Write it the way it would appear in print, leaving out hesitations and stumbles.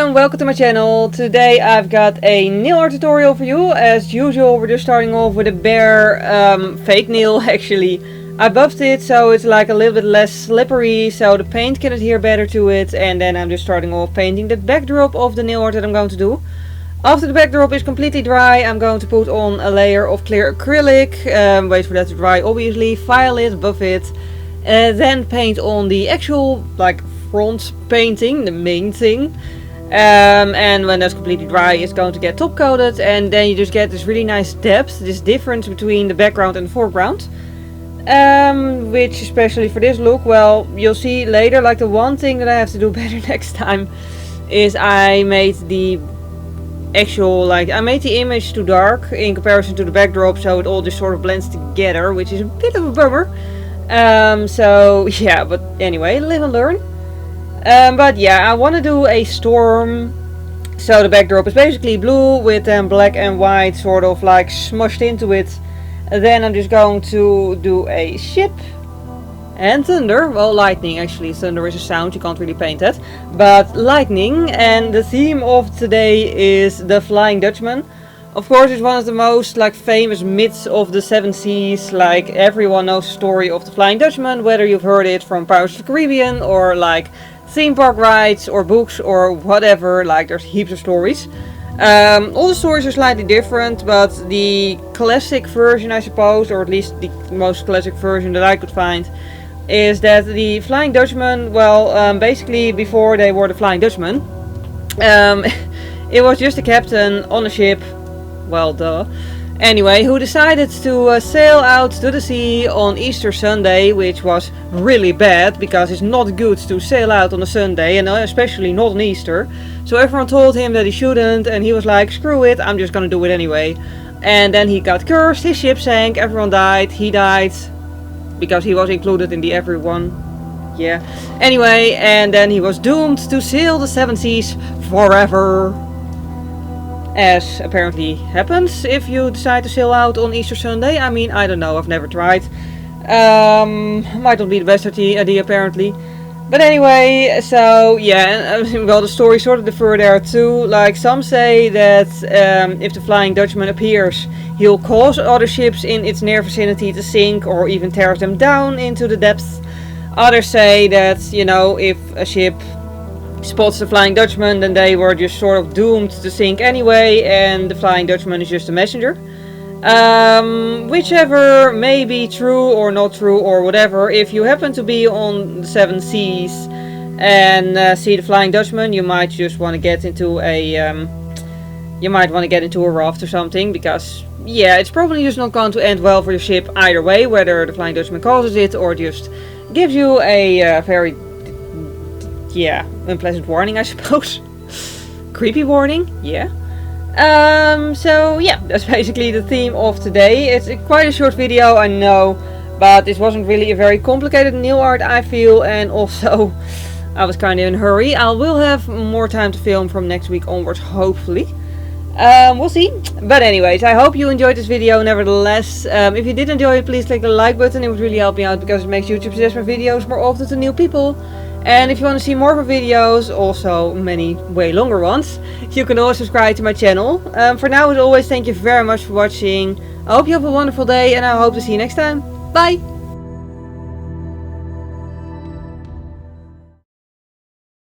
and welcome to my channel. Today I've got a nail art tutorial for you. As usual, we're just starting off with a bare fake nail. Actually, I buffed it so it's like a little bit less slippery, so the paint can adhere better to it. And then I'm just starting off painting the backdrop of the nail art that I'm going to do. After the backdrop is completely dry, I'm going to put on a layer of clear acrylic. Wait for that to dry, obviously. File it, buff it, then paint on the actual front painting, the main thing. And when that's completely dry, it's going to get top coated, and then you just get this really nice depth, this difference between the background and the foreground. Which especially for this look, well, you'll see later, like the one thing that I have to do better next time is I made the actual, I made the image too dark in comparison to the backdrop, so it all just sort of blends together, which is a bit of a bummer. So yeah, but anyway, live and learn. But yeah, I want to do a storm, so the backdrop is basically blue with black and white sort of like smushed into it. And then I'm just going to do a ship and thunder. Well, lightning actually. Thunder is a sound, you can't really paint that, but lightning. And the theme of today is the Flying Dutchman. Of course, it's one of the most famous myths of the Seven Seas. Everyone knows the story of the Flying Dutchman, whether you've heard it from Pirates of the Caribbean or theme park rides or books or whatever. There's heaps of stories. All the stories are slightly different, but the classic version, I suppose, or at least the most classic version that I could find, is that the Flying Dutchman, well, basically before they were the Flying Dutchman, it was just a captain on a ship, well, duh, anyway, who decided to sail out to the sea on Easter Sunday, which was really bad because it's not good to sail out on a Sunday, and especially not on Easter. So everyone told him that he shouldn't, and he was like, screw it, I'm just gonna do it anyway. And then he got cursed, his ship sank, everyone died, he died because he was included in the everyone. Yeah. Anyway, and then he was doomed to sail the seven seas forever. As apparently happens if you decide to sail out on Easter Sunday. I mean, I don't know, I've never tried. Might not be the best idea apparently. But anyway, so yeah, well, the story sort of differ there too. Some say that if the Flying Dutchman appears, he'll cause other ships in its near vicinity to sink or even tear them down into the depths. Others say that, if a ship spots the Flying Dutchman, then they were just sort of doomed to sink anyway, and the Flying Dutchman is just a messenger. Whichever may be true or not true or whatever, if you happen to be on the seven seas and see the Flying Dutchman, you might just want to get into a raft or something, because yeah, it's probably just not going to end well for your ship either way, whether the Flying Dutchman causes it or just gives you a very unpleasant warning, I suppose. Creepy warning, yeah. So yeah, that's basically the theme of today. It's quite a short video, I know, but this wasn't really a very complicated nail art, I feel, and also I was kind of in a hurry. I will have more time to film from next week onwards, hopefully. We'll see. But anyways, I hope you enjoyed this video nevertheless. If you did enjoy it, please click the like button. It would really help me out because it makes YouTube suggest my videos more often to new people. And if you want to see more of my videos, also many way longer ones, you can always subscribe to my channel. For now, as always, thank you very much for watching. I hope you have a wonderful day, and I hope to see you next time. Bye!